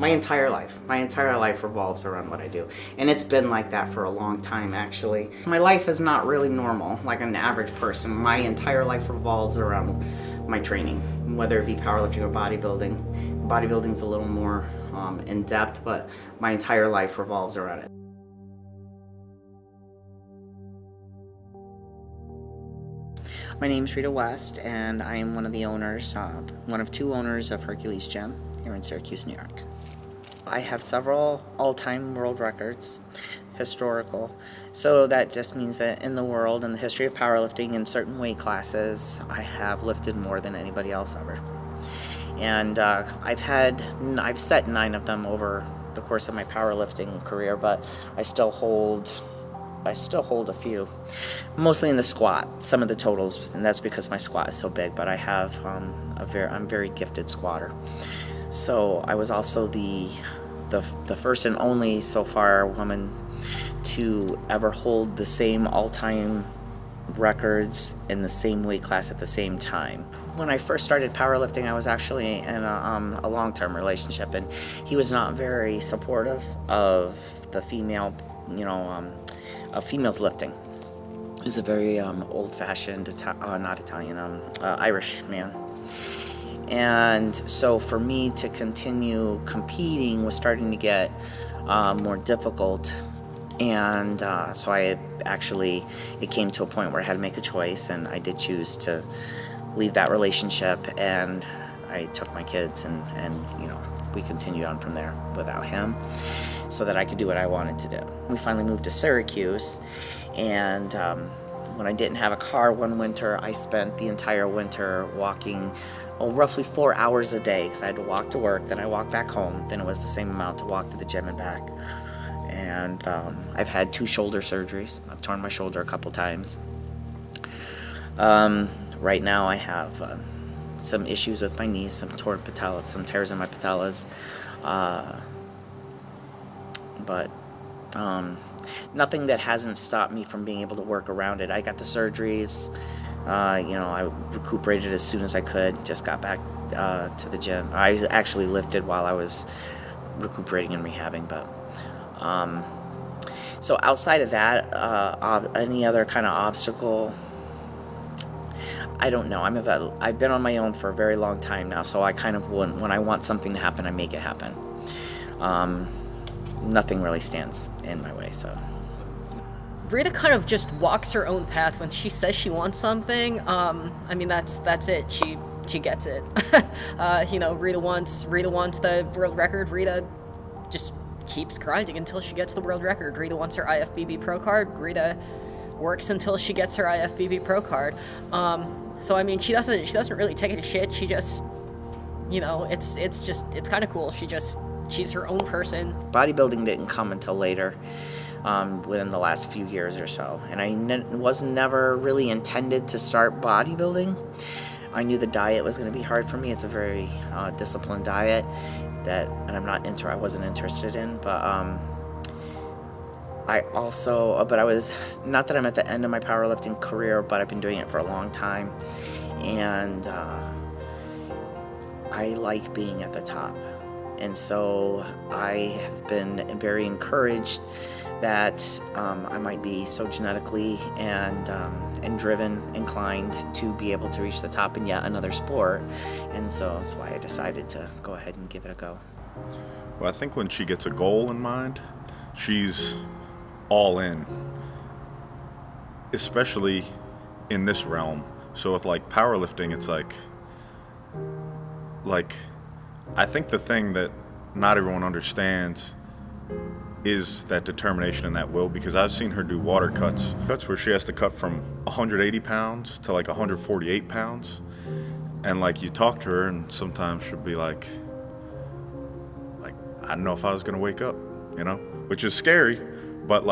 My entire life revolves around what I do. And it's been like that for a long time, actually. My life is not really normal, like an average person. My entire life revolves around my training, whether it be powerlifting or bodybuilding. Bodybuilding's a little more in depth, but my entire life revolves around it. My name's Rheta West, and I am one of the owners, one of two owners of Hercules Gym here in Syracuse, New York. I have several all-time world records, historical, so that just means that in the world, in the history of powerlifting, in certain weight classes, I have lifted more than anybody else ever. And I've set 9 of them over the course of my powerlifting career, but I still hold a few, mostly in the squat, some of the totals, and that's because my squat is so big, but I have I'm a very gifted squatter. So I was also the first and only so far woman to ever hold the same all-time records in the same weight class at the same time. When I first started powerlifting, I was actually in a long-term relationship, and he was not very supportive of the female, of females lifting. He was a very old-fashioned, not Italian, Irish man. And so for me to continue competing was starting to get more difficult. And so it came to a point where I had to make a choice, and I did choose to leave that relationship, and I took my kids and we continued on from there without him so that I could do what I wanted to do. We finally moved to Syracuse, and when I didn't have a car one winter, I spent the entire winter walking roughly 4 hours a day, because I had to walk to work, then I walked back home, then it was the same amount to walk to the gym and back. And I've had 2 shoulder surgeries. I've torn my shoulder a couple times. Right now I have some issues with my knees, some torn patellas, some tears in my patellas. But nothing that hasn't stopped me from being able to work around it. I got the surgeries. I recuperated as soon as I could, just got back to the gym. I actually lifted while I was recuperating and rehabbing, but so outside of that, any other kind of obstacle, I don't know. I've been on my own for a very long time now, so I kind of, when I want something to happen, I make it happen. Nothing really stands in my way, so. Rheta kind of just walks her own path. When she says she wants something, that's it. She gets it. Rheta wants the world record. Rheta just keeps grinding until she gets the world record. Rheta wants her IFBB Pro card. Rheta works until she gets her IFBB Pro card. So she doesn't really take it as shit. She just, it's kind of cool. She's her own person. Bodybuilding didn't come until later. Within the last few years or so, and I was never really intended to start bodybuilding. I knew the diet was going to be hard for me. It's a very disciplined diet and I wasn't interested in. But I was, not that I'm at the end of my powerlifting career, but I've been doing it for a long time, and I like being at the top. And so I have been very encouraged that I might be so genetically and driven, inclined to be able to reach the top in yet another sport. And so that's why I decided to go ahead and give it a go. Well, I think when she gets a goal in mind, she's all in, especially in this realm. So with powerlifting, it's like I think the thing that not everyone understands is that determination and that will, because I've seen her do water cuts. That's where she has to cut from 180 pounds to 148 pounds. And you talk to her, and sometimes she'll be like, I don't know if I was gonna wake up, which is scary, but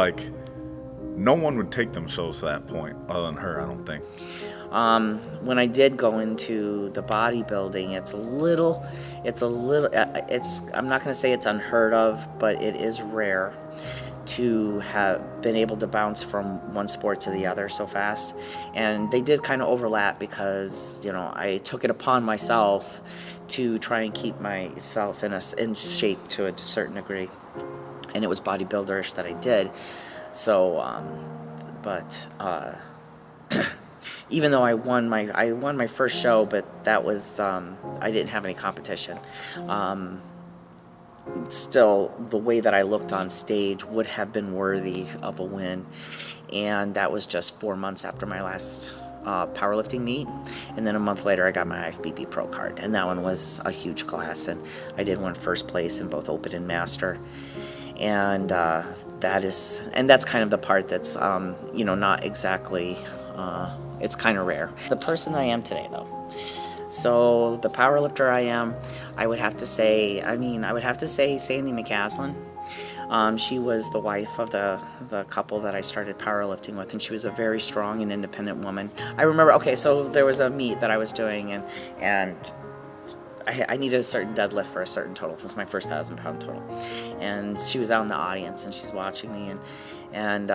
no one would take themselves to that point other than her, I don't think. When I did go into the bodybuilding, I'm not going to say it's unheard of, but it is rare to have been able to bounce from one sport to the other so fast. And they did kind of overlap because, I took it upon myself to try and keep myself in shape to a certain degree, and it was bodybuilderish that I did. So, even though I won my first show, but that was I didn't have any competition. Still, the way that I looked on stage would have been worthy of a win, and that was just 4 months after my last powerlifting meet, and then a month later I got my IFBB Pro card, and that one was a huge class, and I did win first place in both Open and Master, and that's kind of the part that's not exactly it's kind of rare. The person I am today, though. So the powerlifter I am, I would have to say Sandy McCaslin. She was the wife of the couple that I started powerlifting with, and she was a very strong and independent woman. I remember, so there was a meet that I was doing, and I needed a certain deadlift for a certain total. It was my first 1,000-pound total, and she was out in the audience, and she's watching me, and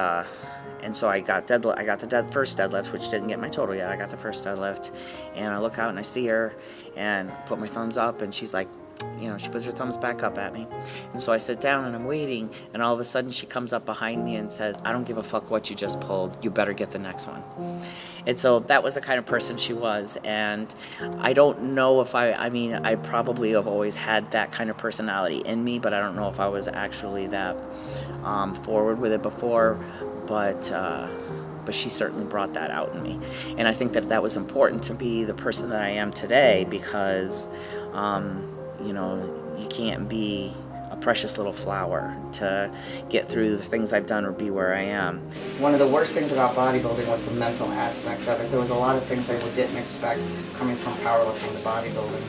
so I got the first deadlift, which didn't get my total yet. I got the first deadlift, and I look out and I see her, and put my thumbs up, and she's like, she puts her thumbs back up at me. And so I sit down and I'm waiting, and all of a sudden she comes up behind me and says, "I don't give a fuck what you just pulled, you better get the next one." And so that was the kind of person she was, and I don't know if I probably have always had that kind of personality in me, but I don't know if I was actually that forward with it before, but she certainly brought that out in me. And I think that was important to be the person that I am today, because you can't be a precious little flower to get through the things I've done or be where I am. One of the worst things about bodybuilding was the mental aspect of it. There was a lot of things I didn't expect coming from powerlifting to bodybuilding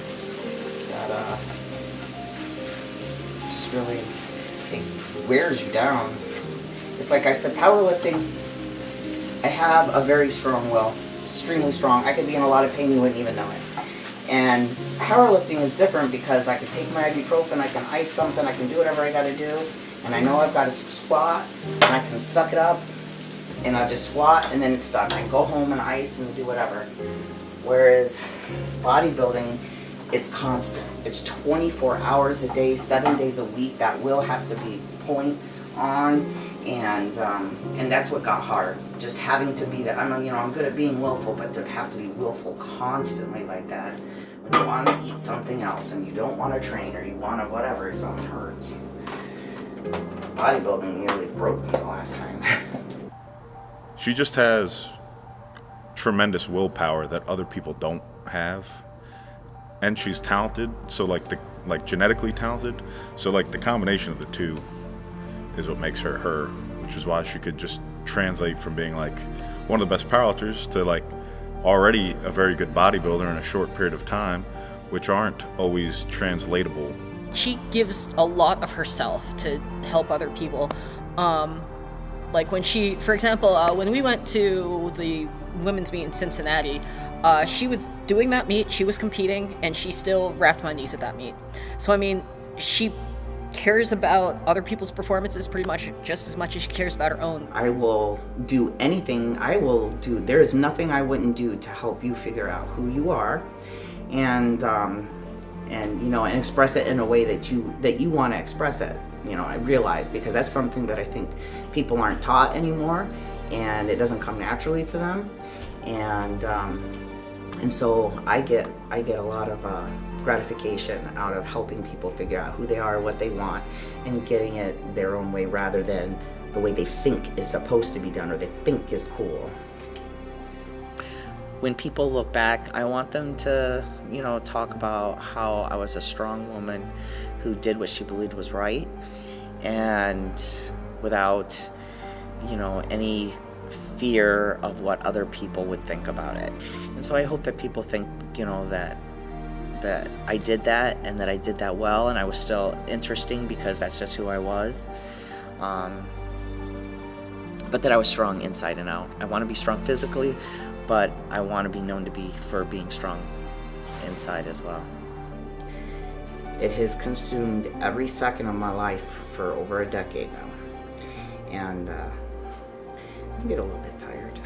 that just really wears you down. It's like I said, powerlifting, I have a very strong will, extremely strong. I could be in a lot of pain, you wouldn't even know it. And powerlifting is different because I can take my ibuprofen, I can ice something, I can do whatever I gotta do, and I know I've got to squat, and I can suck it up, and I just squat, and then it's done. I can go home and ice and do whatever. Whereas bodybuilding, it's constant. It's 24 hours a day, 7 days a week. That will has to be point on, and that's what got hard. Just having to be that. I'm good at being willful, but to have to be willful constantly like that, when you want to eat something else and you don't want to train or you want to whatever, something hurts. Bodybuilding nearly broke me the last time. She just has tremendous willpower that other people don't have, and she's talented. So like genetically talented. So like the combination of the two is what makes her her, which is why she could just translate from being like one of the best powerlifters to like already a very good bodybuilder in a short period of time, which aren't always translatable. She gives a lot of herself to help other people. Like when she, for example, when we went to the women's meet in Cincinnati, she was doing that meet, she was competing, and she still wrapped my knees at that meet. So she cares about other people's performances pretty much just as much as she cares about her own. I will do anything. There is nothing I wouldn't do to help you figure out who you are, and express it in a way that you want to express it. I realize, because that's something that I think people aren't taught anymore, and it doesn't come naturally to them, and so I get a lot of gratification out of helping people figure out who they are, what they want, and getting it their own way rather than the way they think is supposed to be done or they think is cool. When people look back, I want them to, talk about how I was a strong woman who did what she believed was right, and without, any fear of what other people would think about it. And so I hope that people think, that I did that, and that I did that well, and I was still interesting because that's just who I was. But that I was strong inside and out. I want to be strong physically, but I want to be known for being strong inside as well. It has consumed every second of my life for over a decade now, and I'm getting a little bit tired.